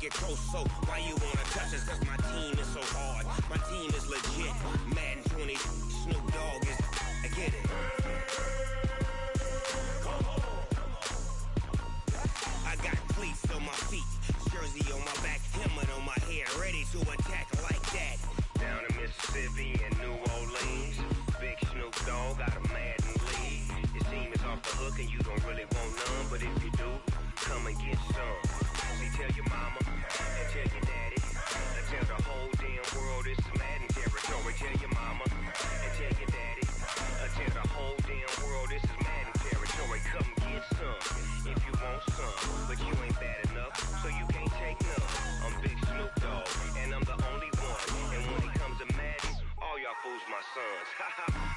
get close, so why you wanna touch us? Cause my team is so hard, my team is legit. Madden 20, Snoop Dogg is, I get it. I got cleats on my feet, jersey on my back, helmet on my head, ready to attack like that. Down in Mississippi and New Orleans, big Snoop Dogg got a Madden lead. Your team is off the hook and you don't really want none, but if you do, come and get some. See, tell your mama and tell your daddy, and tell the whole damn world it's Madden territory. Tell your mama and tell your daddy, and tell the whole damn world this is Madden territory. Come get some if you want some, but you ain't bad enough, so you can't take none. I'm Big Snoop Dogg, and I'm the only one. And when it comes to Madden, all y'all fools my sons.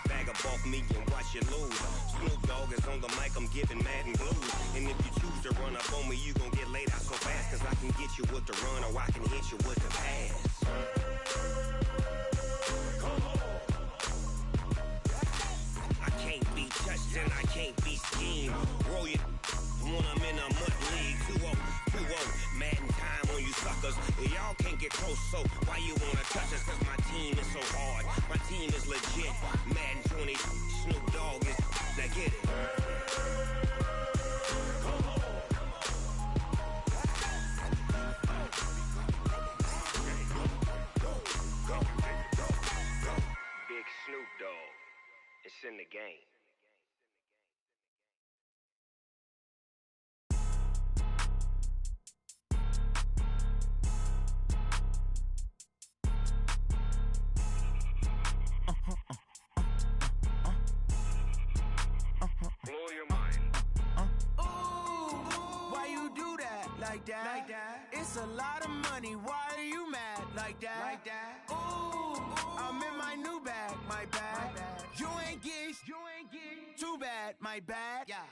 Bag up off me and watch you lose. Snoop Dogg is on the mic, I'm giving Madden blues. And if you choose to run up on me, you gon' get laid out so fast. Cause I can get you with the run or I can hit you with the pass. I can't be touched and I can't be schemed. Roll you when I'm in a mud league. 2-0, 2-0, Madden time on you suckers. Y'all can't get close, so why you wanna touch us? Cause my team is so hard, my team is legit. Madden 20, Snoop Dogg is, now get it. Big Snoop Dogg, it's in the game. Blow your mind. Ooh, why you do that? Like that? It's a lot of money. Why are you mad? Like that? Ooh, I'm in my new bag. My bad. You ain't get. Too bad. My bad. Yeah.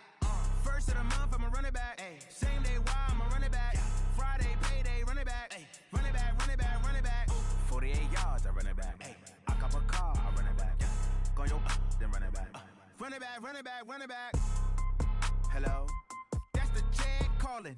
First of the month, I'ma run it back. Ay. Same day, why I'ma run it back. Yeah. Friday, payday, run it back. Ay. Run it back, run it back, run it back. Ooh. 48 yards, I run it back. Ay. I cop a car, I run it back. Yeah. Go your then run it back. Run it back, run it back, run it back. Hello? That's the jag calling.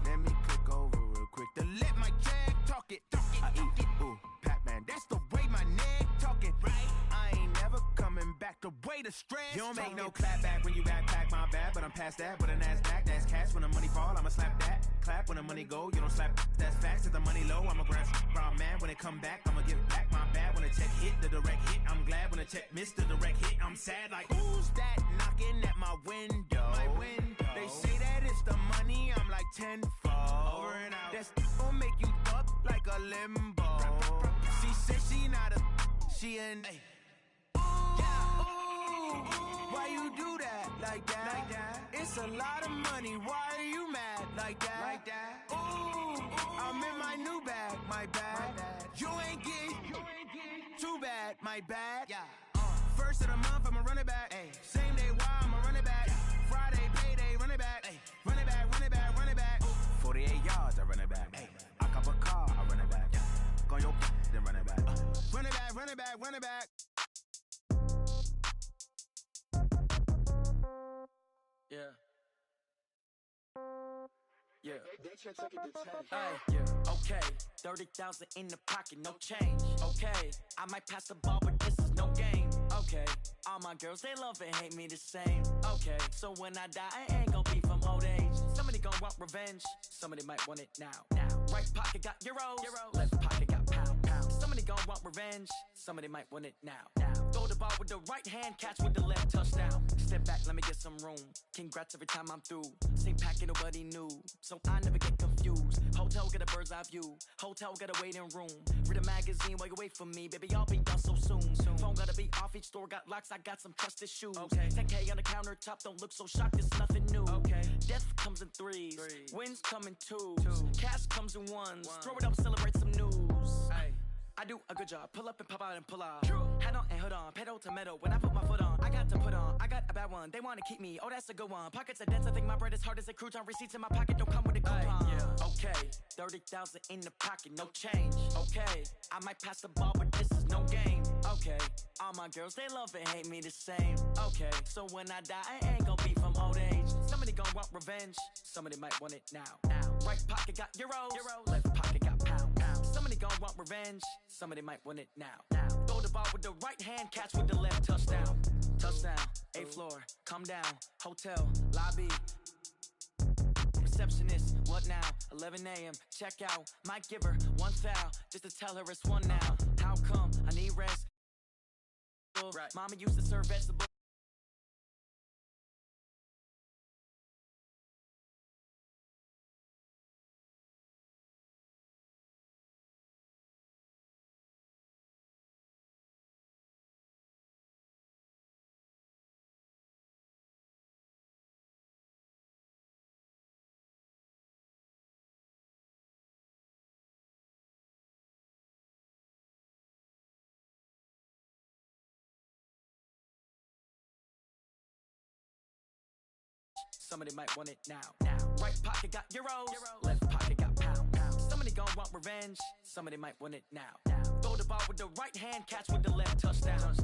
Let me click over real quick to let my jag talk it. I eat it, ooh, Pac-Man. That's the way my neck talking. Right? I ain't never coming back the way the stress. You don't make no clap back when you backpack, my bad, but I'm past that. But a NASDAQ, that's cash. When the money fall, I'ma slap that. Clap when the money go, you don't slap. That's facts. If the money low, I'ma grab brown man. When it come back, I'ma give it back. My bad when the check hit the direct hit. I'm glad when the check missed the direct hit. I'm sad like who's that knocking at my window? My window. They say that it's the money. I'm like tenfold. Over and out. That's gon' make you up like a limbo. She said she not a. She an. Why you do that? Like that? It's a lot of money. Why are you mad? Like that? Ooh, I'm in my new bag. My bad. You ain't get. Too bad. My bad. Yeah. First of the month, I'ma run it back. Ay. Same day, why I'ma run it back. Yeah. Friday, payday, run it back. Ay. Run it back, run it back, run it back. Ooh. 48 yards, I run it back. Ay. I cop a car, I run it back. Yeah. Go your then run it back. Run it back, run it back, run it back. Yeah. Yeah. Hey, yeah. Okay. 30,000 in the pocket, no change. Okay. I might pass the ball, but this is no game. Okay. All my girls, they love and hate me the same. Okay. So when I die, I ain't gon' be from old age. Somebody gon' want revenge. Somebody might want it now. Right pocket got euros. Left pocket got pounds. Somebody gon' want revenge. Somebody might want it now. Throw the ball with the right hand, catch with the left, touchdown. Step back, let me get some room. Congrats every time I'm through. Same packet, nobody knew, so I never get confused. Hotel get a bird's eye view. Hotel get a waiting room. Read a magazine while you wait for me, baby. I'll be done so soon. Phone gotta be off. Each store got locks. I got some trusted shoes. Okay. 10K on the countertop. Don't look so shocked. It's nothing new. Okay. Death comes in threes. Wins come in twos. Cash comes in ones. Throw it up, celebrate some news. Ay. I do a good job. Pull up and pop out and pull out. Head on and hood on. Pedal to metal. When I put my foot on, I got to put on. I got a bad one. They wanna keep me. Oh, that's a good one. Pockets are dense. I think my bread is hard as a crouton. Receipts in my pocket don't come with a coupon. Yeah. Okay. 30,000 in the pocket, no change. Okay. I might pass the ball, but this is no game. Okay. All my girls, they love and hate me the same. Okay. So when I die, I ain't gon' be from old age. Somebody gon' want revenge. Somebody might want it now. Right pocket got euros. Left pocket gon' want revenge, somebody might want it now. Throw the ball with the right hand, catch with the left, touchdown. Touchdown, 8th floor, come down, hotel, lobby. Receptionist, what now? 11 a.m., check out. Might give her one foul, just to tell her it's one now. How come? I need rest. Right. Mama used to serve vegetables. Somebody might want it now. Right pocket got euros, left pocket got pounds. Somebody gon' want revenge, somebody might want it now. Throw the ball with the right hand, catch with the left, touchdown.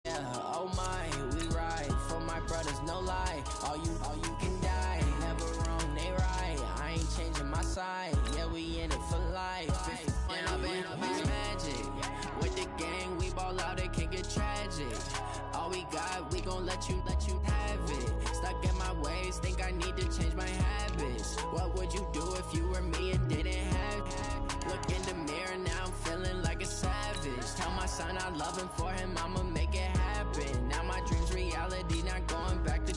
Yeah, oh my, we ride for my brothers, no lie. All you can die, never wrong, they right. I ain't changing my side, yeah, we in it for life. When I've been magic, with the gang, we ball out, it can get tragic. All we got, we gon' let you have it. Stuck in my ways, think I need to change my habits. What would you do if you were me and didn't have it? Look in the mirror, now I'm feeling like a savage. Tell my son I love him, for him I'ma make it happen. Now my dream's reality, not going back to.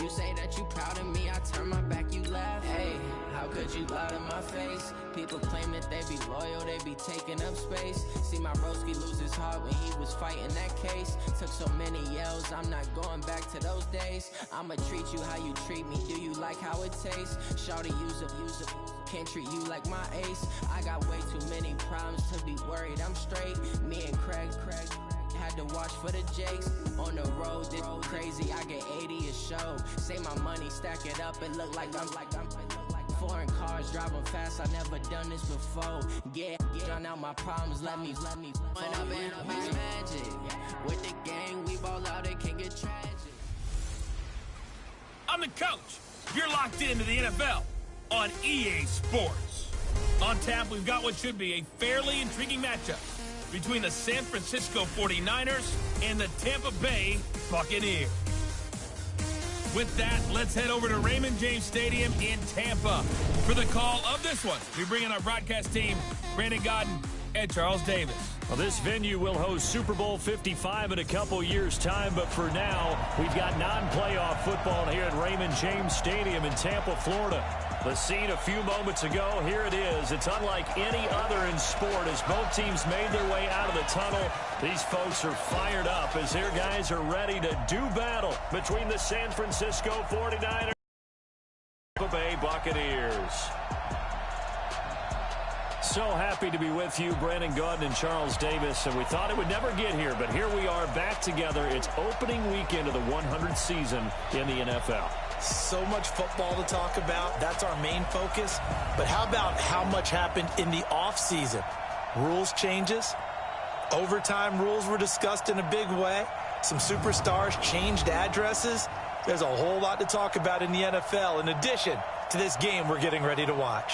You say that you proud of me, I turn my back, you laugh. Hey, how could you lie to my face? People claim that they be loyal, they be taking up space. See my broski lose his heart when he was fighting that case. Took so many yells, I'm not going back to those days. I'ma treat you how you treat me, do you like how it tastes? Shawty, use it, can't treat you like my ace. I got way too many problems to be worried, I'm straight. Me and Craig had to watch for the Jakes. On the road, this crazy, I get 80 a show. Say my money, stack it up, it look like I'm foreign cars, driving fast, I never done this before. Get drown out my problems, let me When I've been magic, with the gang, we ball out, it can get tragic. I'm the coach. You're locked into the NFL on EA Sports. On tap, we've got what should be a fairly intriguing matchup between the San Francisco 49ers and the Tampa Bay Buccaneers. With that, let's head over to Raymond James Stadium in Tampa for the call of this one. We bring in our broadcast team, Brandon Godden and Charles Davis. Well, this venue will host Super Bowl 55 in a couple years' time, but for now, we've got non-playoff football here at Raymond James Stadium in Tampa, Florida. The scene a few moments ago, here it is. It's unlike any other in sport as both teams made their way out of the tunnel. These folks are fired up as their guys are ready to do battle between the San Francisco 49ers and the Tampa Bay Buccaneers. So happy to be with you, Brandon Godden and Charles Davis, and we thought it would never get here, but here we are back together. It's opening weekend of the 100th season in the NFL. So much football to talk about. That's our main focus. But how about how much happened in the offseason? Rules changes. Overtime rules were discussed in a big way. Some superstars changed addresses. There's a whole lot to talk about in the NFL in addition to this game we're getting ready to watch.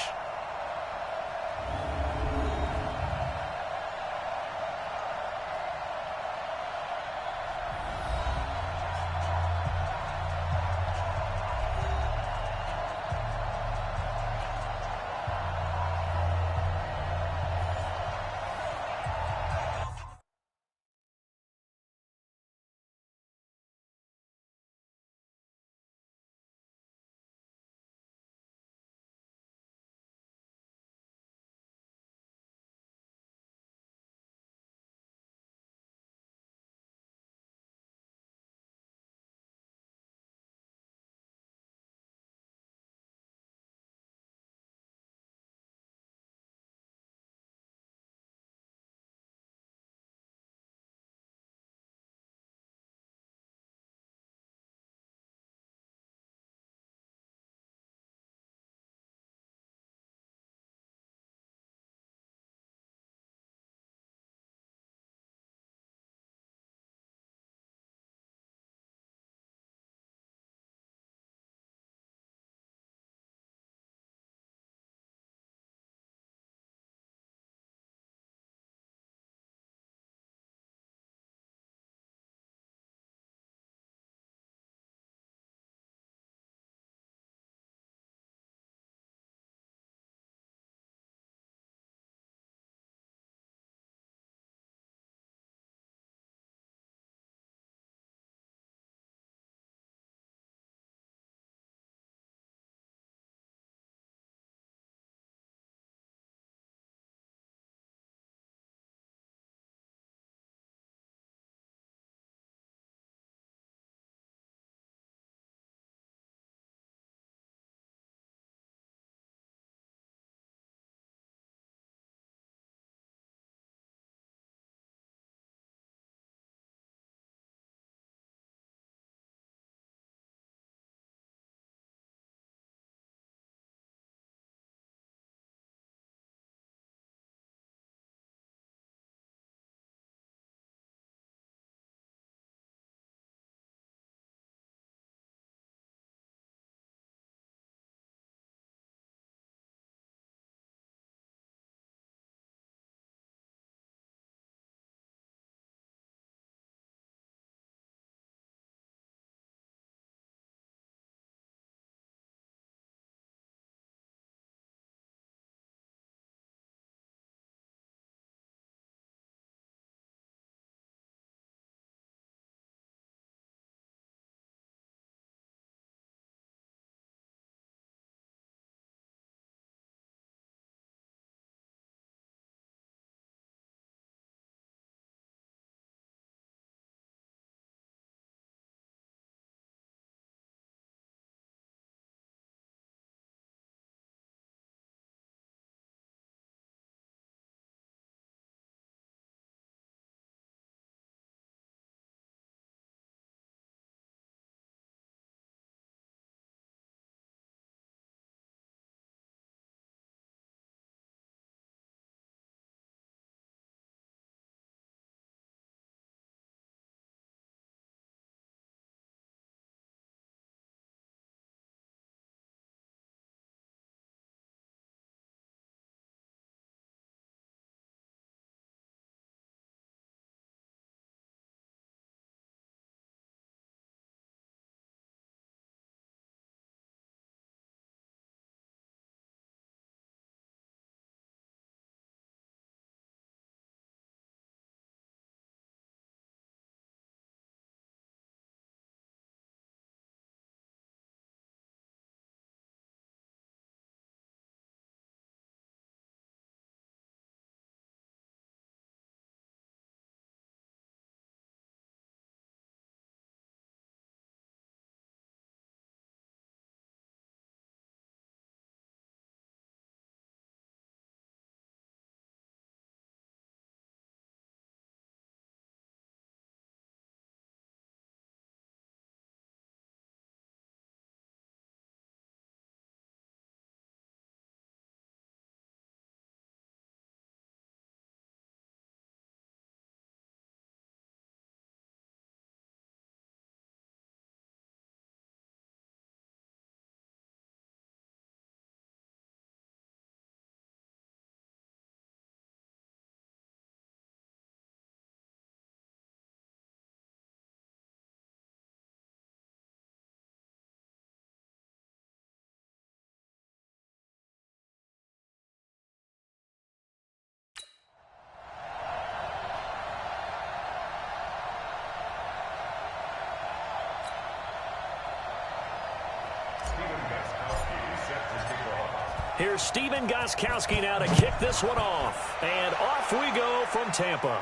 Here's Steven Gostkowski now to kick this one off. And off we go from Tampa.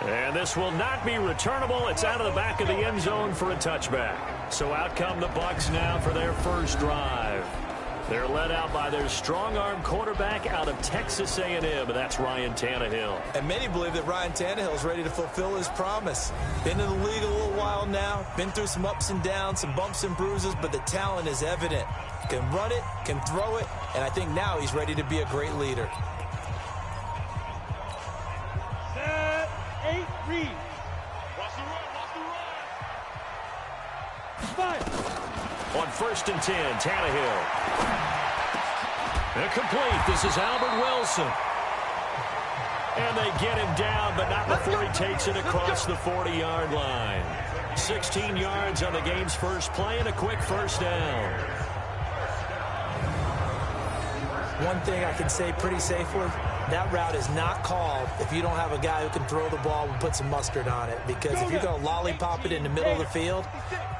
And this will not be returnable. It's out of the back of the end zone for a touchback. So out come the Bucs now for their first drive. They're led out by their strong-arm quarterback out of Texas A&M, and that's Ryan Tannehill. And many believe that Ryan Tannehill is ready to fulfill his promise. Been in the league a little while now, been through some ups and downs, some bumps and bruises, but the talent is evident. Can run it, can throw it, and I think now he's ready to be a great leader. Set, 8, read. Watch the run, watch the run. Fire. On 1st and 10, Tannehill. Incomplete. This is Albert Wilson. And they get him down, but not before he takes it across the 40-yard line. 16 yards on the game's first play and a quick first down. One thing I can say pretty safely, that route is not called if you don't have a guy who can throw the ball and put some mustard on it. Because if you're going to lollipop it in the middle of the field,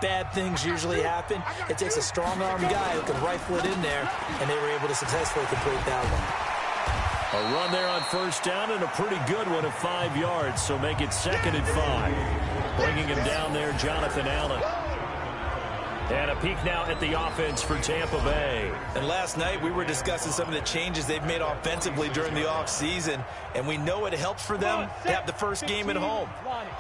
bad things usually happen. It takes a strong-arm guy who can rifle it in there, and they were able to successfully complete that one. A run there on first down and a pretty good one of 5 yards, so make it 2nd and 5. Bringing him down there, Jonathan Allen. And a peek now at the offense for Tampa Bay. And last night we were discussing some of the changes they've made offensively during the offseason, and we know it helps for them to have the first game at home.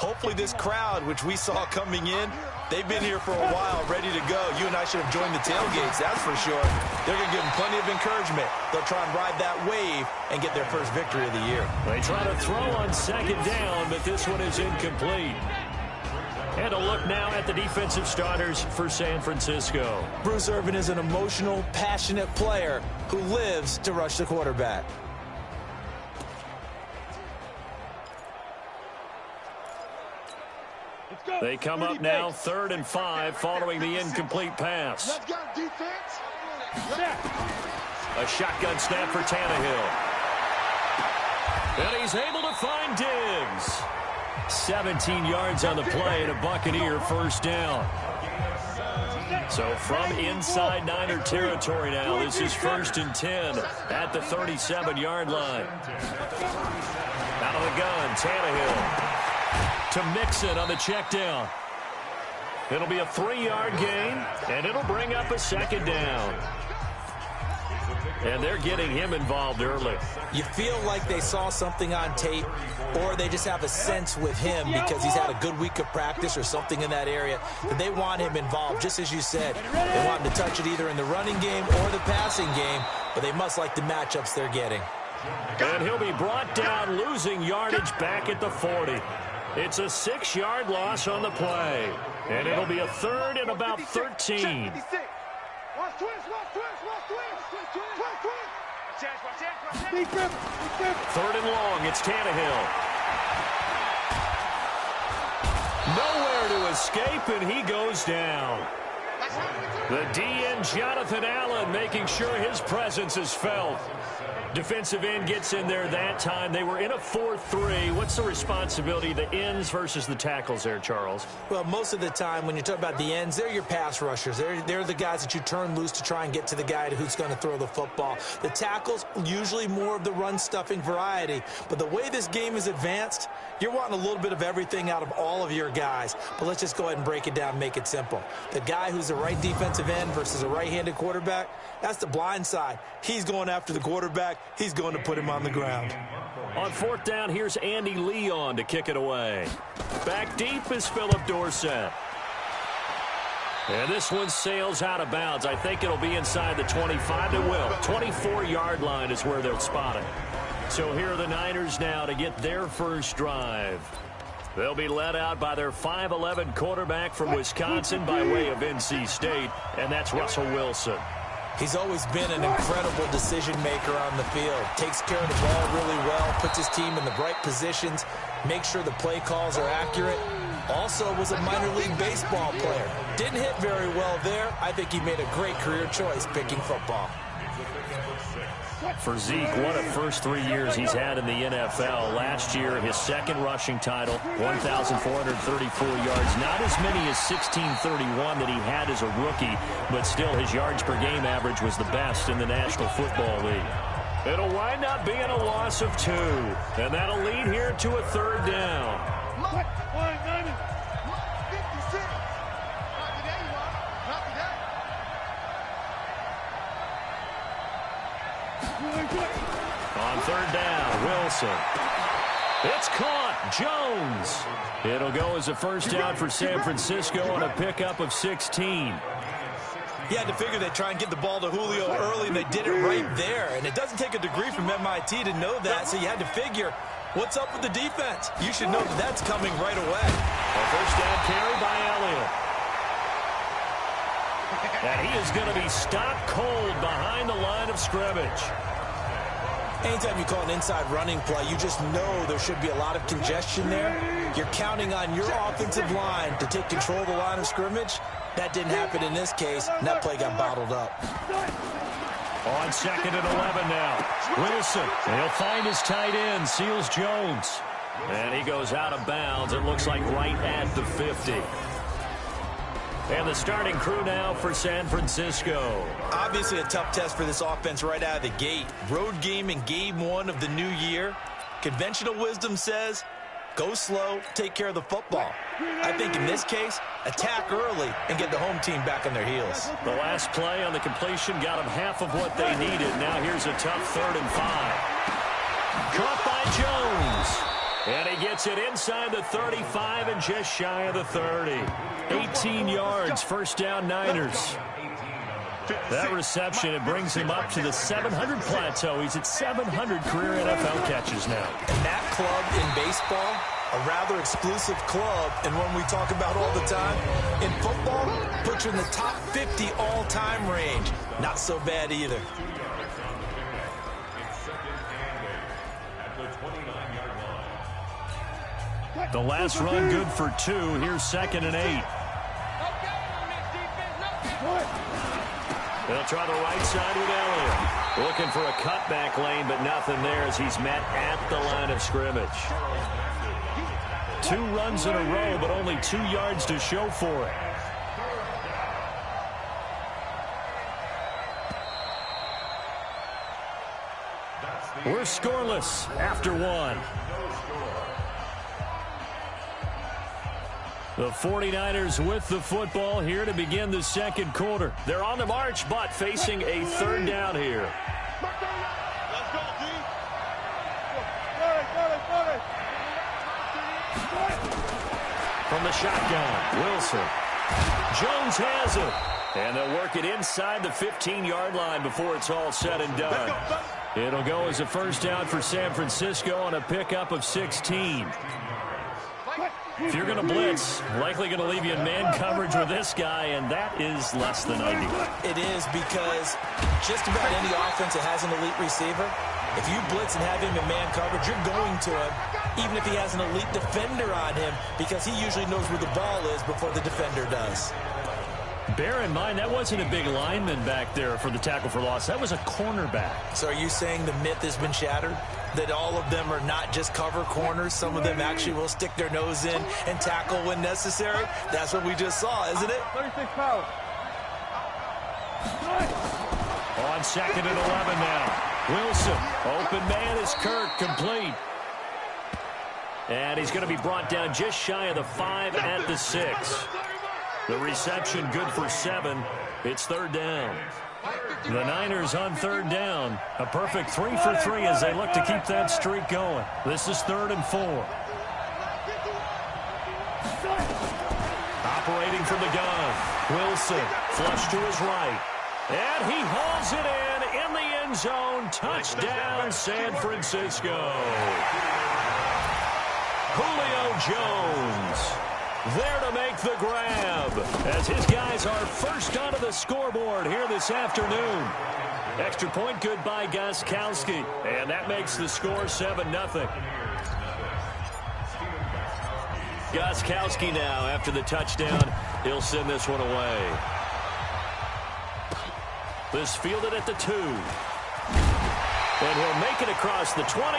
Hopefully this crowd, which we saw coming in, they've been here for a while, ready to go. You and I should have joined the tailgates, that's for sure. They're going to give them plenty of encouragement. They'll try and ride that wave and get their first victory of the year. They try to throw on 2nd down, but this one is incomplete. And a look now at the defensive starters for San Francisco. Bruce Irvin is an emotional, passionate player who lives to rush the quarterback. They come up now 3rd and 5 following the incomplete pass. Let's go, defense. A shotgun snap for Tannehill. And he's able to find Diggs. 17 yards on the play and a Buccaneer first down. So from inside Niner territory now, this is 1st and 10 at the 37-yard line. Out of the gun, Tannehill to Mixon on the check down. It'll be a 3-yard gain, and it'll bring up a 2nd down. And they're getting him involved early. You feel like they saw something on tape, or they just have a sense with him because he's had a good week of practice or something in that area that they want him involved, just as you said. They want him to touch it either in the running game or the passing game, but they must like the matchups they're getting. And he'll be brought down, losing yardage back at the 40. It's a 6-yard loss on the play. And it'll be a 3rd and about 13. Watch twist, watch twist, watch twist, twist, twist, twist, twist. Big grip, big grip. 3rd and long, it's Tannehill. Nowhere to escape, and he goes down. The DN, Jonathan Allen, making sure his presence is felt. Defensive end gets in there that time. They were in a 4-3. What's the responsibility of the ends versus the tackles there, Charles? Well, most of the time when you talk about the ends, they're your pass rushers. They're the guys that you turn loose to try and get to the guy who's going to throw the football. The tackles, usually more of the run-stuffing variety. But the way this game is advanced, you're wanting a little bit of everything out of all of your guys. But let's just go ahead and break it down and make it simple. The guy who's the right defensive end versus a right-handed quarterback, that's the blind side. He's going after the quarterback. He's going to put him on the ground. On 4th down, here's Andy Leon to kick it away. Back deep is Philip Dorsett. And this one sails out of bounds. I think it'll be inside the 25. It will. 24-yard line is where they'll spot it. So here are the Niners now to get their first drive. They'll be led out by their 5'11 quarterback from Wisconsin by way of NC State, and that's Russell Wilson. He's always been an incredible decision maker on the field. Takes care of the ball really well, puts his team in the right positions, makes sure the play calls are accurate. Also was a minor league baseball player. Didn't hit very well there. I think he made a great career choice picking football. For Zeke, what a first 3 years he's had in the NFL. Last year, his second rushing title, 1,434 yards. Not as many as 1,631 that he had as a rookie, but still his yards per game average was the best in the National Football League. It'll wind up being a loss of 2, and that'll lead here to a third down. On third down, Wilson. It's caught. Jones. It'll go as a first down for San Francisco on a pickup of 16. You had to figure they'd try and get the ball to Julio early, and they did it right there. And it doesn't take a degree from MIT to know that, so you had to figure, what's up with the defense? You should know that that's coming right away. A first down carry by Elliott. And he is going to be stopped cold behind the line of scrimmage. Anytime you call an inside running play, you just know there should be a lot of congestion there. You're counting on your offensive line to take control of the line of scrimmage. That didn't happen in this case, and that play got bottled up. On second and 11 now. Wilson, he'll find his tight end, Seals Jones. And he goes out of bounds, it looks like right at the 50. And the starting crew now for San Francisco. Obviously a tough test for this offense right out of the gate. Road game in game 1 of the new year. Conventional wisdom says, go slow, take care of the football. I think in this case, attack early and get the home team back on their heels. The last play on the completion got them half of what they needed. Now here's a tough 3rd and 5. Caught by Jones. And he gets it inside the 35 and just shy of the 30. 18 yards, first down Niners. That reception, it brings him up to the 700 plateau. He's at 700 career NFL catches now. And that club in baseball, a rather exclusive club, and one we talk about all the time. In football, puts you in the top 50 all-time range. Not so bad either. The last run good for 2. Here's 2nd and 8. They'll try the right side with Elliott. Looking for a cutback lane, but nothing there as he's met at the line of scrimmage. 2 runs in a row, but only 2 yards to show for it. We're scoreless after 1. The 49ers with the football here to begin the second quarter. They're on the march, but facing a 3rd down here. From the shotgun, Wilson. Jones has it. And they'll work it inside the 15-yard line before it's all said and done. It'll go as a first down for San Francisco on a pickup of 16. If you're going to blitz, likely going to leave you in man coverage with this guy, and that is less than ideal. It is, because just about any offense that has an elite receiver, if you blitz and have him in man coverage, you're going to him, even if he has an elite defender on him, because he usually knows where the ball is before the defender does. Bear in mind, that wasn't a big lineman back there for the tackle for loss. That was a cornerback. So are you saying the myth has been shattered? That all of them are not just cover corners? Some of them actually will stick their nose in and tackle when necessary? That's what we just saw, isn't it? 36 pounds. On 2nd and 11 now. Wilson, open man is Kirk, complete. And he's going to be brought down just shy of the 5 at the 6. The reception good for 7. It's 3rd down. The Niners on 3rd down. A perfect 3 for 3 as they look to keep that streak going. This is 3rd and 4. Operating from the gun. Wilson, flush to his right. And he hauls it in the end zone. Touchdown, San Francisco. Julio Jones there to make the grab as his guys are first onto the scoreboard here this afternoon. Extra point good by Gostkowski, and that makes the score 7-0. Gostkowski now after the touchdown. He'll send this one away. This fielded at the 2. And he'll make it across the 20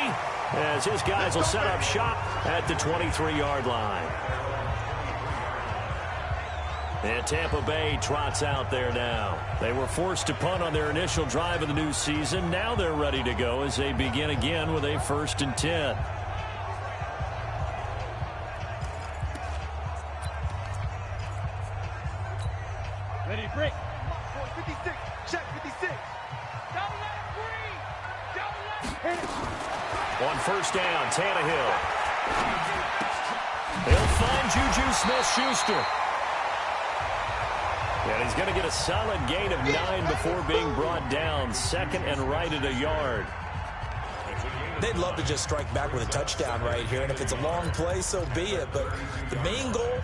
as his guys will set up shop at the 23-yard line. And Tampa Bay trots out there now. They were forced to punt on their initial drive of the new season. Now they're ready to go as they begin again with a 1st and 10. Ready, break. 56, check 56. Don't let him breathe. Don't let him hit it. On 1st down, Tannehill. He'll find Juju Smith-Schuster. And he's going to get a solid gain of 9 before being brought down. 2nd and right at a yard. They'd love to just strike back with a touchdown right here, and if it's a long play, so be it. But the main goal,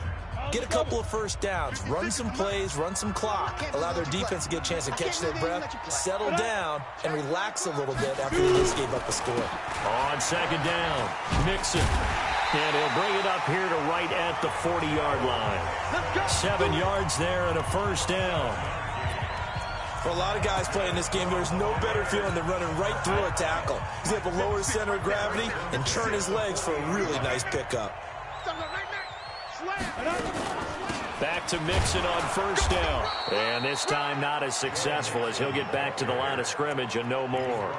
get a couple of 1st downs, run some plays, run some clock, allow their defense to get a chance to catch their breath, settle down, and relax a little bit after they just gave up a score. On 2nd down, Mixon. And he'll bring it up here to right at the 40-yard line. 7 yards there and a 1st down. For a lot of guys playing this game, there's no better feeling than running right through a tackle. He's able to lower his center of gravity and turn his legs for a really nice pickup. Back to Mixon on 1st down. And this time not as successful as he'll get back to the line of scrimmage and no more.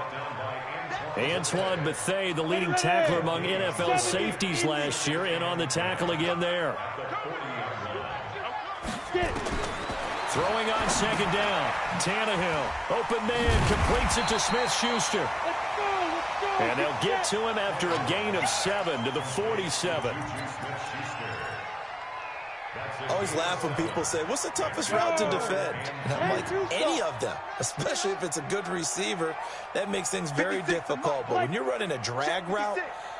Antoine Bethea, the leading tackler among NFL safeties last year, in on the tackle again there. Throwing on 2nd down. Tannehill, open man, completes it to Smith-Schuster. And they'll get to him after a gain of 7 to the 47. I always laugh when people say, what's the toughest route to defend? And I'm like, any of them, especially if it's a good receiver. That makes things very difficult. But when you're running a drag route,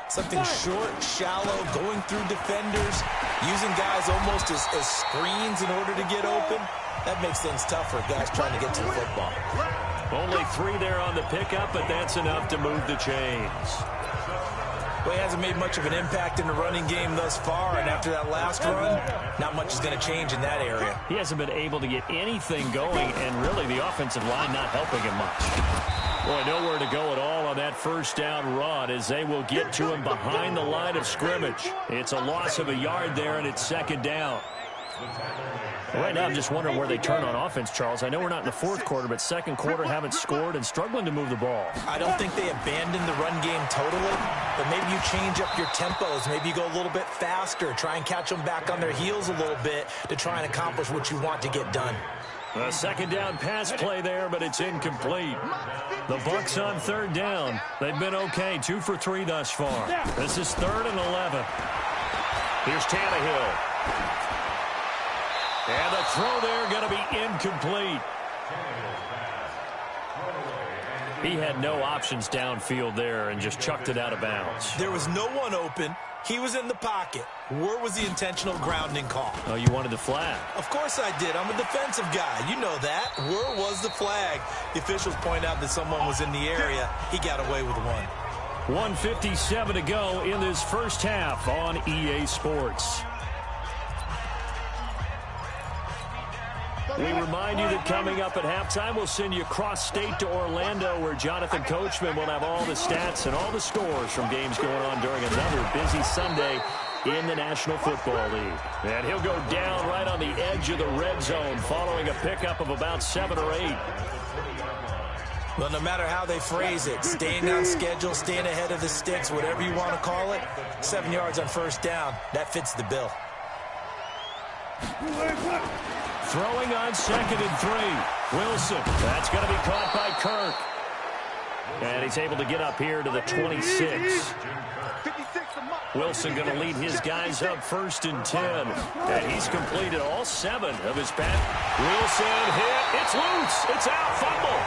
something short, shallow, going through defenders, using guys almost as screens in order to get open, that makes things tough for guys trying to get to the football. Only 3 there on the pickup, but that's enough to move the chains. Well, he hasn't made much of an impact in the running game thus far, and after that last run, not much is going to change in that area. He hasn't been able to get anything going, and really the offensive line not helping him much. Boy, nowhere to go at all on that 1st down run as they will get to him behind the line of scrimmage. It's a loss of a yard there, and it's 2nd down. Right now, I'm just wondering where they turn on offense, Charles. I know we're not in the 4th quarter, but 2nd quarter haven't scored and struggling to move the ball. I don't think they abandoned the run game totally, but maybe you change up your tempos. Maybe you go a little bit faster, try and catch them back on their heels a little bit to try and accomplish what you want to get done. A 2nd down pass play there, but it's incomplete. The Bucs on 3rd down. They've been okay, 2 for 3 thus far. This is 3rd and 11. Here's Tannehill. And the throw there going to be incomplete. He had no options downfield there and just chucked it out of bounds. There was no one open. He was in the pocket. Where was the intentional grounding call? Oh, you wanted the flag. Of course I did. I'm a defensive guy. You know that. Where was the flag? The officials point out that someone was in the area. He got away with one. 1:57 to go in this 1st half on EA Sports. We remind you that coming up at halftime, we'll send you cross-state to Orlando, where Jonathan Coachman will have all the stats and all the scores from games going on during another busy Sunday in the National Football League. And he'll go down right on the edge of the red zone following a pickup of about 7 or 8. Well, no matter how they phrase it, staying on schedule, staying ahead of the sticks, whatever you want to call it, 7 yards on 1st down, that fits the bill. Throwing on 2nd and 3. Wilson. That's going to be caught by Kirk. And he's able to get up here to the 26. Wilson going to lead his guys up 1st and 10. And he's completed all 7 of his pass. Wilson hit. It's loose. It's out. Fumble.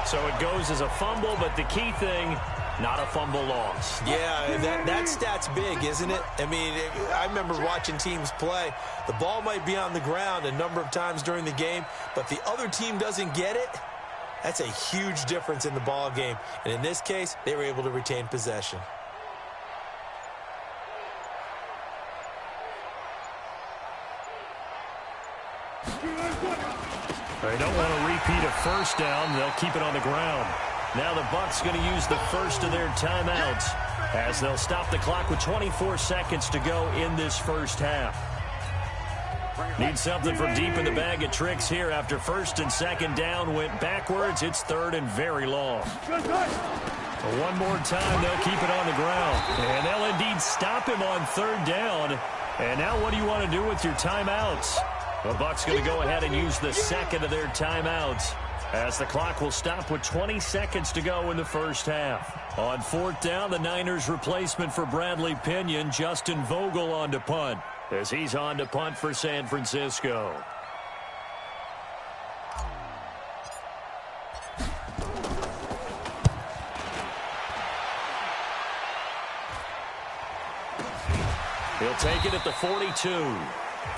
So it goes as a fumble, but the key thing, not a fumble loss. Yeah, that stat's big, isn't it? I mean, I remember watching teams play. The ball might be on the ground a number of times during the game, but if the other team doesn't get it, that's a huge difference in the ball game. And in this case, they were able to retain possession. They don't want to repeat a first down. They'll keep it on the ground. Now the Bucs going to use the first of their timeouts as they'll stop the clock with 24 seconds to go in this first half. Need something from deep in the bag of tricks here after first and second down went backwards. It's third and very long. One more time, they'll keep it on the ground. And they'll indeed stop him on third down. And now what do you want to do with your timeouts? The Bucs going to go ahead and use the second of their timeouts as the clock will stop with 20 seconds to go in the first half. On fourth down, the Niners replacement for Bradley Pinion, Justin Vogel on to punt, as he's on to punt for San Francisco. He'll take it at the 42.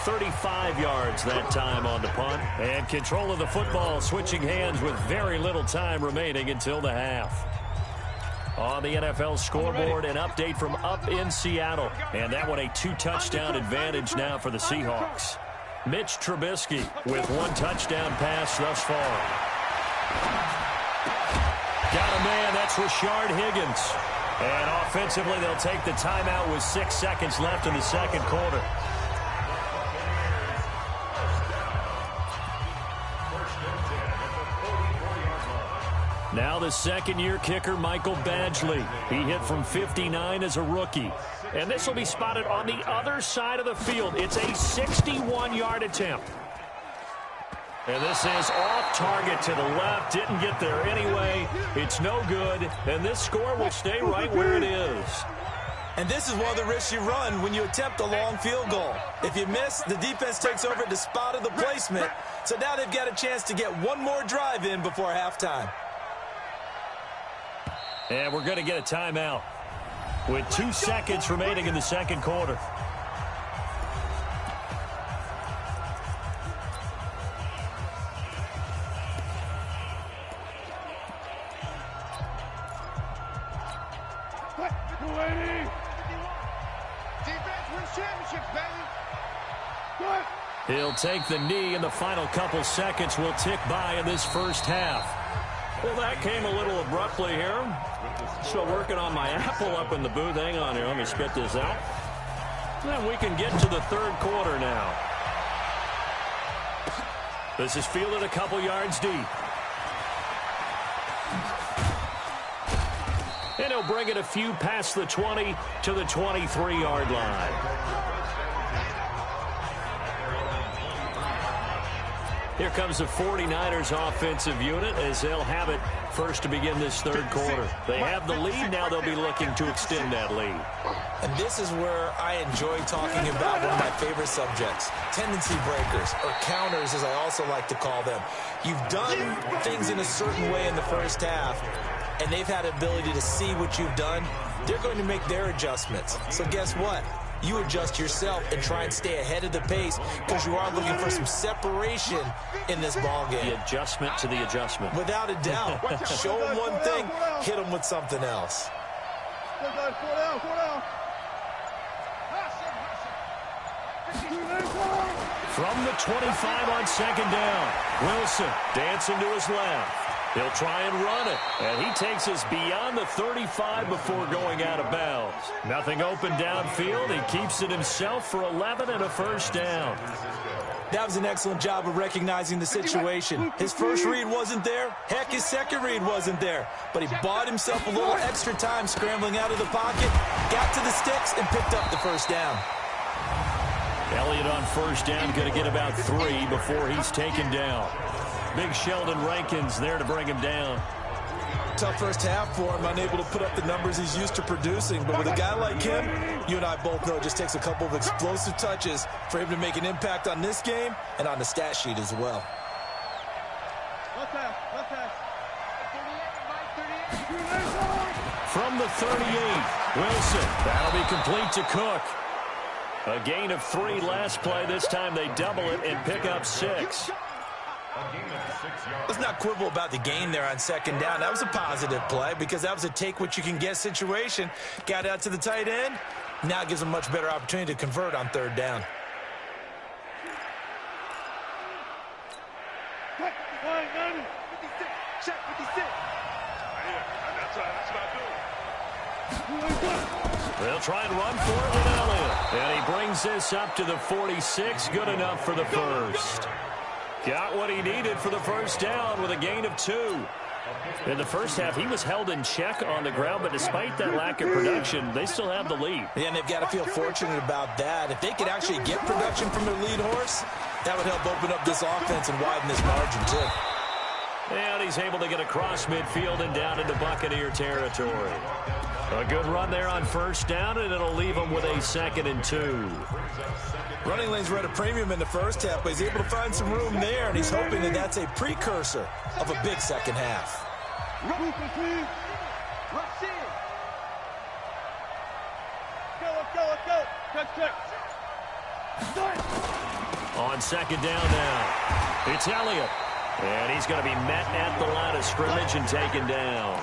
35 yards that time on the punt. And control of the football switching hands with very little time remaining until the half. On the NFL scoreboard, an update from up in Seattle. And that one a 2-touchdown advantage now for the Seahawks. Mitch Trubisky with 1 touchdown pass thus far. Got a man, that's Rashard Higgins. And offensively, they'll take the timeout with 6 seconds left in the second quarter. Now the second-year kicker, Michael Badgley. He hit from 59 as a rookie. And this will be spotted on the other side of the field. It's a 61-yard attempt. And this is off target to the left. Didn't get there anyway. It's no good. And this score will stay right where it is. And this is one of the risks you run when you attempt a long field goal. If you miss, the defense takes over at the spot of the placement. So now they've got a chance to get one more drive in before halftime. And we're going to get a timeout with 2 seconds remaining in the second quarter. He'll take the knee, and the final couple seconds will tick by in this first half. Well, that came a little abruptly here. Still working on my apple up in the booth. Hang on here. Let me spit this out. Then we can get to the third quarter now. This is fielded a couple yards deep. And he'll bring it a few past the 20 to the 23-yard line. Here comes the 49ers offensive unit as they'll have it first to begin this third quarter. They have the lead. Now they'll be looking to extend that lead. And this is where I enjoy talking about one of my favorite subjects, tendency breakers, or counters as I also like to call them. You've done things in a certain way in the first half, and they've had the ability to see what you've done. They're going to make their adjustments. So guess what? You adjust yourself and try and stay ahead of the pace because you are looking for some separation in this ball game. The adjustment to the adjustment. Without a doubt. Show them one thing, hit them with something else. From the 25 on second down, Wilson dancing to his left. He'll try and run it, and he takes us beyond the 35 before going out of bounds. Nothing open downfield. He keeps it himself for 11 and a first down. That was an excellent job of recognizing the situation. His first read wasn't there. Heck, his second read wasn't there. But he bought himself a little extra time scrambling out of the pocket, got to the sticks, and picked up the first down. Elliott on first down, going to get about 3 before he's taken down. Big Sheldon Rankins there to bring him down. Tough first half for him, unable to put up the numbers he's used to producing. But with a guy like him, you and I both know it just takes a couple of explosive touches for him to make an impact on this game and on the stat sheet as well. From the 38, Wilson. That'll be complete to Cook. A gain of 3 last play. This time they double it and pick up 6. Let's not quibble about the gain there on second down. That was a positive play because that was a take-what-you-can-get situation. Got out to the tight end. Now it gives them a much better opportunity to convert on third down. Check 56. That's what I do. They'll try and run for it with Elliott. And he brings this up to the 46. Good enough for the first. Got what he needed for the first down with a gain of 2. In the first half, he was held in check on the ground, but despite that lack of production, they still have the lead. Yeah, and they've got to feel fortunate about that. If they could actually get production from their lead horse, that would help open up this offense and widen this margin, too. And he's able to get across midfield and down into Buccaneer territory. A good run there on first down, and it'll leave him with a 2nd and 2. Running lanes were at a premium in the first half, but he's able to find some room there, and he's hoping that that's a precursor of a big second half. Rush in. Let's go. Check. On second down now, it's Elliott. And he's going to be met at the line of scrimmage and taken down.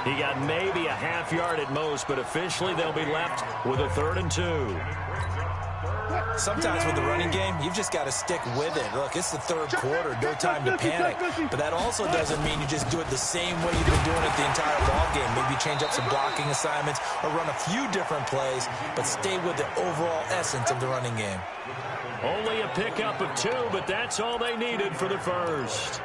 He got maybe a half yard at most, but officially they'll be left with a 3rd and 2. Sometimes with the running game, you've just got to stick with it. Look, it's the third quarter, no time to panic. But that also doesn't mean you just do it the same way you've been doing it the entire ball game. Maybe change up some blocking assignments or run a few different plays, but stay with the overall essence of the running game. Only a pickup of 2, but that's all they needed for the first.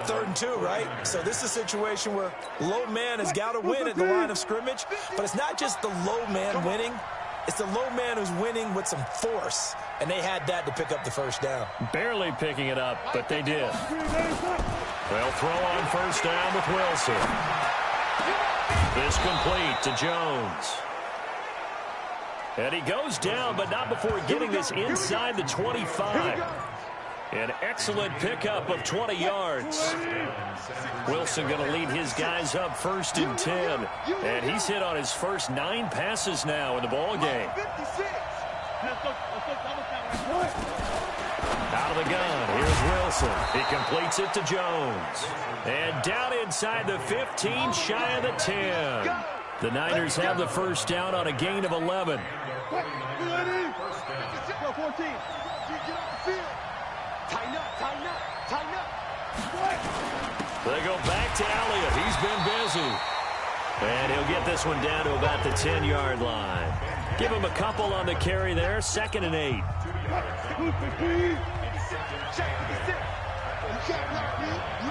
3rd and 2, right? So this is a situation where low man has got to win at the line of scrimmage, but it's not just the low man winning. It's the low man who's winning with some force, and they had that to pick up the first down. Barely picking it up, but they did. They'll throw on first down with Wilson. This complete to Jones. And he goes down, but not before getting this inside the 25. An excellent pickup of 20 yards. Wilson going to lead his guys up 1st and 10. And he's hit on his first 9 passes now in the ball game. Out of the gun, here's Wilson. He completes it to Jones. And down inside the 15, shy of the 10. The Niners have the first down on a gain of 11. 14. Tighten up. They go back to Elliott. He's been busy. And he'll get this one down to about the 10-yard line. Give him a couple on the carry there. 2nd and 8. You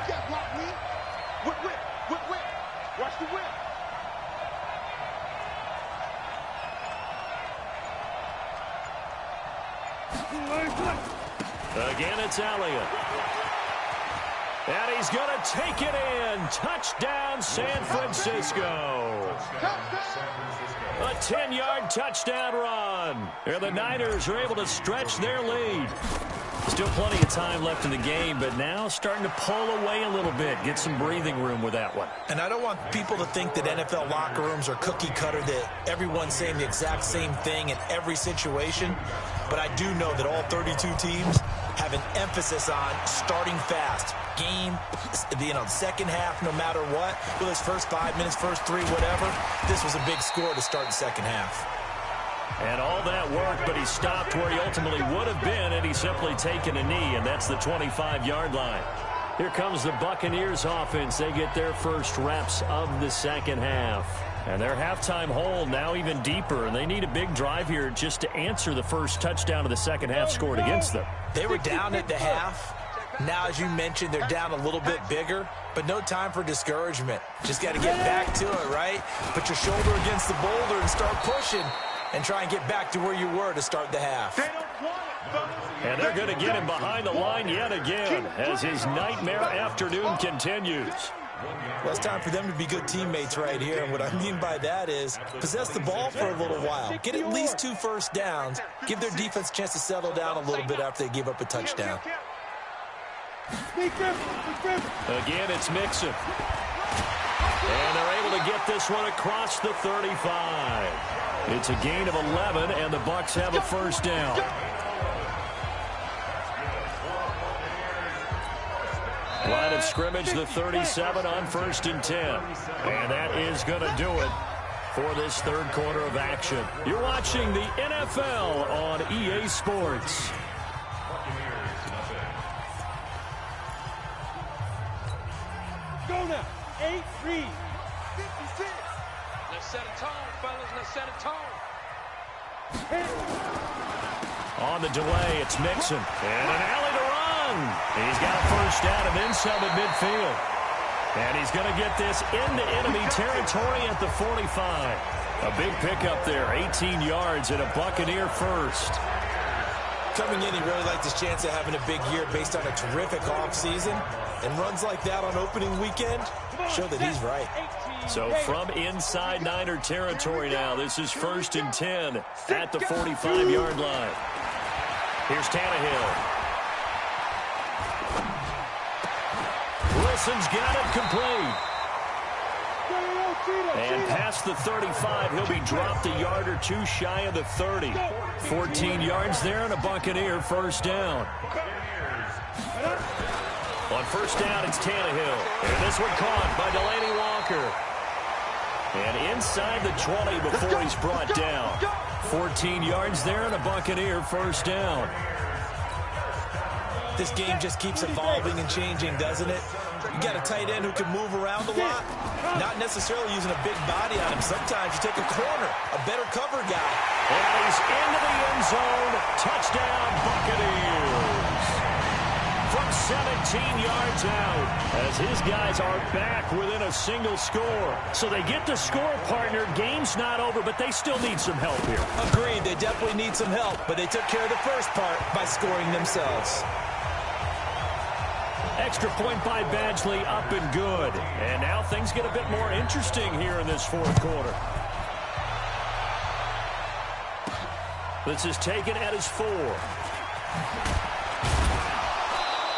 can't block me. Whip. Watch the whip. Again, it's Elliott. And he's going to take it in. Touchdown, San Francisco. A 10-yard touchdown run. And the Niners are able to stretch their lead. Still plenty of time left in the game, but now starting to pull away a little bit. Get some breathing room with that one. And I don't want people to think that NFL locker rooms are cookie cutter, that everyone's saying the exact same thing in every situation. But I do know that all 32 teams have an emphasis on starting fast. Game, second half, no matter what. Whether it's first 5 minutes, first 3, whatever. This was a big score to start the second half. And all that work, but he stopped where he ultimately would have been, and he's simply taken a knee, and that's the 25-yard line. Here comes the Buccaneers offense. They get their first reps of the second half. And their halftime hole now even deeper, and they need a big drive here just to answer the first touchdown of the second half scored against them. They were down at the half. Now, as you mentioned, they're down a little bit bigger, but no time for discouragement. Just got to get back to it, right? Put your shoulder against the boulder and start pushing and try and get back to where you were to start the half. And they're going to get him behind the line yet again as his nightmare afternoon continues. Well, it's time for them to be good teammates right here. And what I mean by that is possess the ball for a little while. Get at least 2 first downs. Give their defense a chance to settle down a little bit after they give up a touchdown. Again, it's Mixon. And they're able to get this one across the 35. It's a gain of 11, and the Bucs have a first down. Line of scrimmage, the 37 on 1st and 10. And that is going to do it for this third quarter of action. You're watching the NFL on EA Sports. Go now. 8, read. 56. Let's set a tone, fellas. Let's set a tone. On the delay, it's Mixon. And an alley to run. He's got a first down and then some at midfield. And he's going to get this into enemy territory at the 45. A big pickup there, 18 yards and a Buccaneer first. Coming in, he really liked his chance of having a big year based on a terrific offseason. And runs like that on opening weekend show that he's right. So from inside Niner territory now, this is 1st and 10 at the 45-yard line. Here's Tannehill. Wilson's got it complete. And past the 35, he'll be dropped a yard or two shy of the 30. 14 yards there and a Buccaneer first down. On first down, it's Tannehill. And this one caught by Delaney Walker. And inside the 20 before he's brought down. 14 yards there and a Buccaneer first down. This game just keeps evolving and changing, doesn't it? You got a tight end who can move around a lot, not necessarily using a big body on him. Sometimes you take a corner, a better cover guy. And he's into the end zone. Touchdown, Buccaneers. From 17 yards out, as his guys are back within a single score. So they get the score, partner. Game's not over, but they still need some help here. Agreed, they definitely need some help, but they took care of the first part by scoring themselves. Extra point by Badgley, up and good. And now things get a bit more interesting here in this fourth quarter. This is taken at his 4.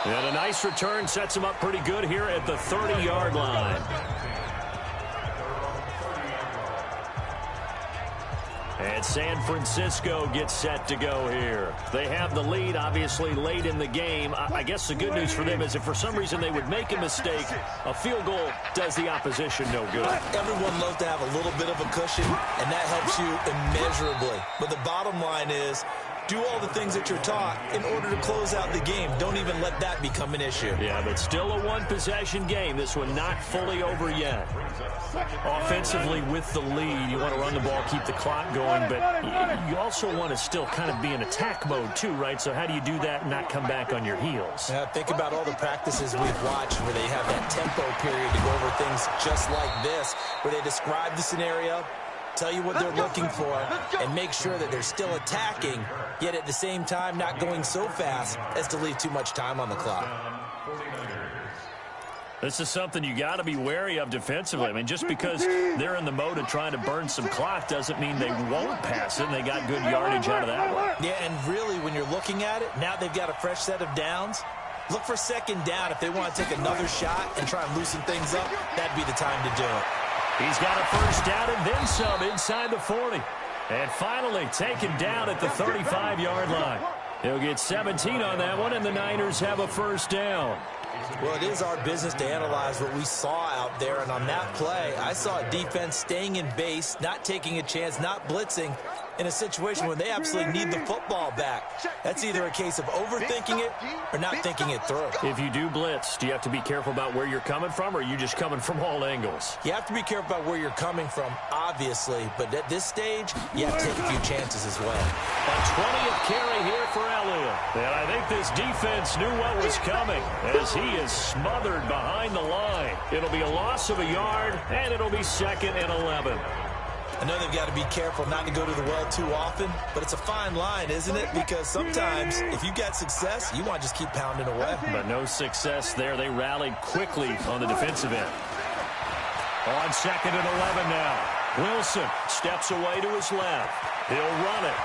And a nice return sets him up pretty good here at the 30-yard line. And San Francisco gets set to go here. They have the lead, obviously, late in the game. I guess the good news for them is if for some reason they would make a mistake, a field goal does the opposition no good. Everyone loves to have a little bit of a cushion, and that helps you immeasurably. But the bottom line is, do all the things that you're taught in order to close out the game. Don't even let that become an issue. Yeah, but still a one-possession game. This one not fully over yet. Offensively with the lead, you want to run the ball, keep the clock going, but you also want to still kind of be in attack mode too, right? So how do you do that and not come back on your heels? Yeah, think about all the practices we've watched where they have that tempo period to go over things just like this, where they describe the scenario, tell you what they're looking for, and make sure that they're still attacking, yet at the same time not going so fast as to leave too much time on the clock. This is something you got to be wary of defensively. I mean, just because they're in the mode of trying to burn some clock doesn't mean they won't pass it, and they got good yardage out of that one. Yeah, and really, when you're looking at it, now they've got a fresh set of downs. Look for second down. If they want to take another shot and try and loosen things up, that'd be the time to do it. He's got a first down and then some inside the 40. And finally taken down at the 35-yard line. He'll get 17 on that one, and the Niners have a first down. Well, it is our business to analyze what we saw out there, and on that play, I saw a defense staying in base, not taking a chance, not blitzing, in a situation where they absolutely need the football back. That's either a case of overthinking it or not thinking it through. If you do blitz, do you have to be careful about where you're coming from, or are you just coming from all angles? You have to be careful about where you're coming from, obviously, but at this stage, you have to take a few chances as well. A 20th carry here for Elliott. And I think this defense knew what was coming as he is smothered behind the line. It'll be a loss of a yard, and it'll be 2nd and 11. I know they've got to be careful not to go to the well too often, but it's a fine line, isn't it? Because sometimes, if you got success, you want to just keep pounding away. But no success there. They rallied quickly on the defensive end. On 2nd and 11 now. Wilson steps away to his left. He'll run it.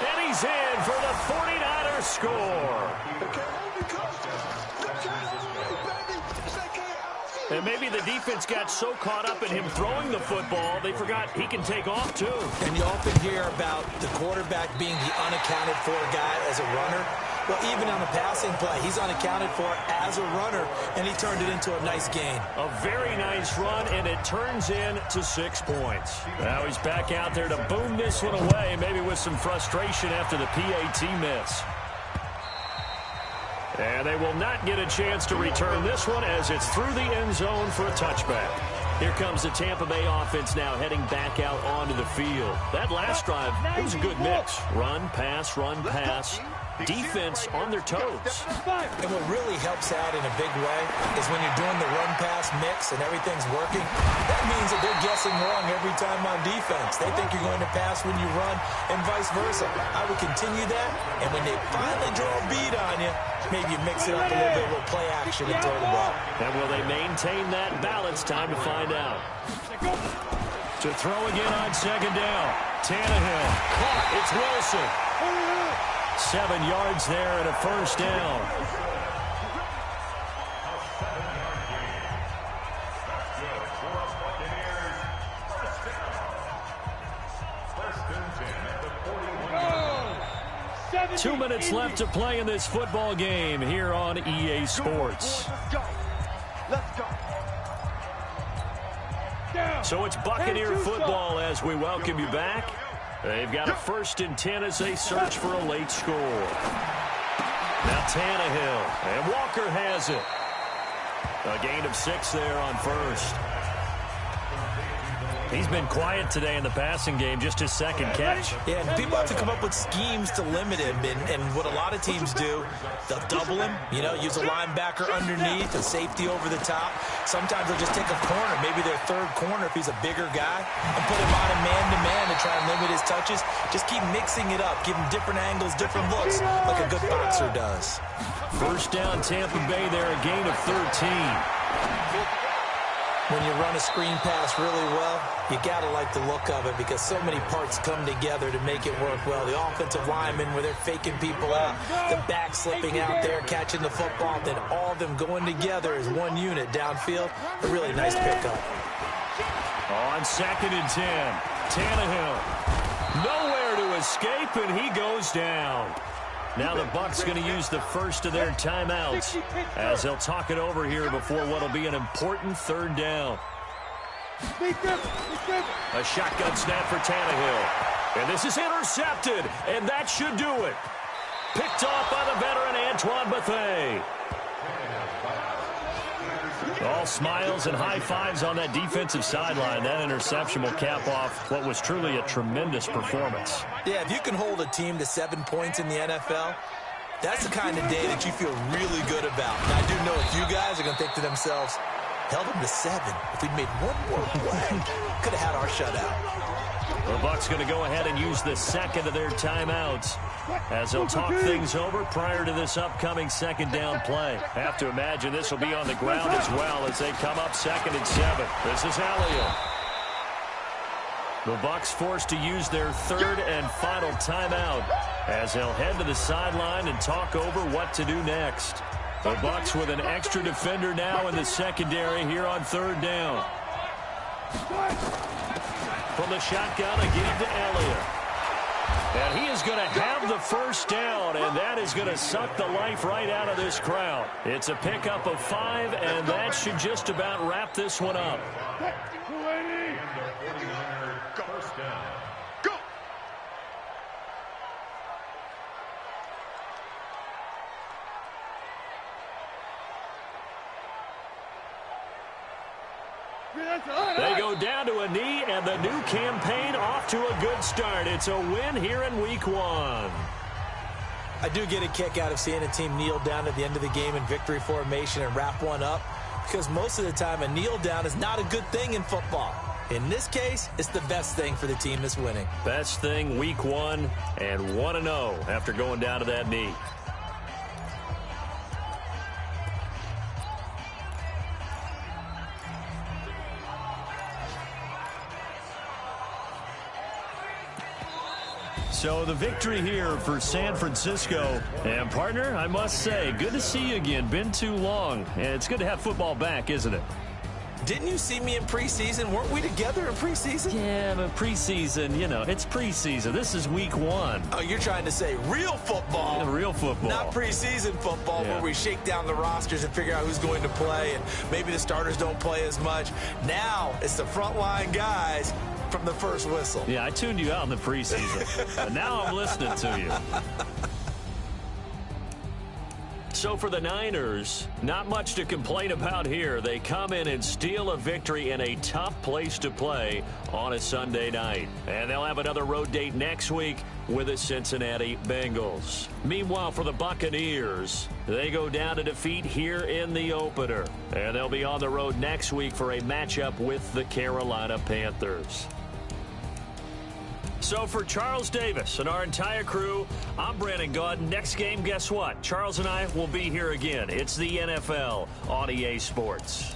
And he's in for the 49ers score. And maybe the defense got so caught up in him throwing the football, they forgot he can take off, too. And you often hear about the quarterback being the unaccounted for guy as a runner. Well, even on a passing play, he's unaccounted for as a runner, and he turned it into a nice gain. A very nice run, and it turns into 6 points. Now he's back out there to boom this one away, maybe with some frustration after the PAT miss. And they will not get a chance to return this one as it's through the end zone for a touchback. Here comes the Tampa Bay offense now heading back out onto the field. That last drive, it was a good mix. Run, pass, run, pass. Defense on their toes. And what really helps out in a big way is when you're doing the run-pass mix and everything's working, that means that they're guessing wrong every time on defense. They think you're going to pass when you run and vice versa. I would continue that, and when they finally draw a bead on you, maybe you mix it up a little bit with play action and throw the ball. And will they maintain that balance? Time to find out. To throw again on second down. Tannehill. Caught. It's Wilson. 7 yards there and a first down. Oh, 2 minutes left to play in this football game here on EA Sports. Let's go. So it's Buccaneer football as we welcome you back. They've got a 1st and 10 as they search for a late score. Now Tannehill, and Walker has it. A gain of 6 there on first. He's been quiet today in the passing game, just his second catch. Yeah, and people have to come up with schemes to limit him, and what a lot of teams do, they'll double him, use a linebacker underneath, a safety over the top. Sometimes they'll just take a corner, maybe their third corner if he's a bigger guy, and put him on a man-to-man to try and limit his touches. Just keep mixing it up, give him different angles, different looks, like a good boxer does. First down, Tampa Bay there, a gain of 13. When you run a screen pass really well, you got to like the look of it because so many parts come together to make it work well. The offensive linemen, where they're faking people out, the back slipping out there, catching the football, then all of them going together as one unit downfield. A really nice pickup. On 2nd and 10, Tannehill. Nowhere to escape, and he goes down. Now the Bucs going to use the first of their timeouts as they'll talk it over here before what will be an important 3rd down. A shotgun snap for Tannehill. And this is intercepted, and that should do it. Picked off by the veteran Antoine Bethea. All smiles and high fives on that defensive sideline. That interception will cap off what was truly a tremendous performance. Yeah, if you can hold a team to 7 points in the NFL, that's the kind of day that you feel really good about. And I do know a few guys are going to think to themselves, held them to 7. If we'd made one more play, could have had our shutout. The Bucs going to go ahead and use the 2nd of their timeouts as they'll talk things over prior to this upcoming 2nd down play. Have to imagine this will be on the ground as well as they come up 2nd and 7. This is Elliott. The Bucs forced to use their 3rd and final timeout as they'll head to the sideline and talk over what to do next. The Bucs with an extra defender now in the secondary here on 3rd down. From the shotgun again to Elliott. And he is going to have the first down, and that is going to suck the life right out of this crowd. It's a pickup of 5, and that should just about wrap this one up. They go down to a knee, and the new campaign off to a good start. It's a win here in Week 1. I do get a kick out of seeing a team kneel down at the end of the game in victory formation and wrap one up, because most of the time a kneel down is not a good thing in football. In this case, it's the best thing for the team that's winning. Best thing Week 1 and 1-0 after going down to that knee. So the victory here for San Francisco. And, partner, I must say, good to see you again. Been too long. And it's good to have football back, isn't it? Didn't you see me in preseason? Weren't we together in preseason? Yeah, but preseason, it's preseason. This is Week 1. Oh, you're trying to say real football. Yeah, real football. Not preseason football where we shake down the rosters and figure out who's going to play, and maybe the starters don't play as much. Now it's the frontline guys from the first whistle. Yeah, I tuned you out in the preseason. But now I'm listening to you. So for the Niners, not much to complain about here. They come in and steal a victory in a tough place to play on a Sunday night. And they'll have another road date next week with the Cincinnati Bengals. Meanwhile, for the Buccaneers, they go down to defeat here in the opener. And they'll be on the road next week for a matchup with the Carolina Panthers. So for Charles Davis and our entire crew, I'm Brandon Gaud. Next game, guess what? Charles and I will be here again. It's the NFL on EA Sports.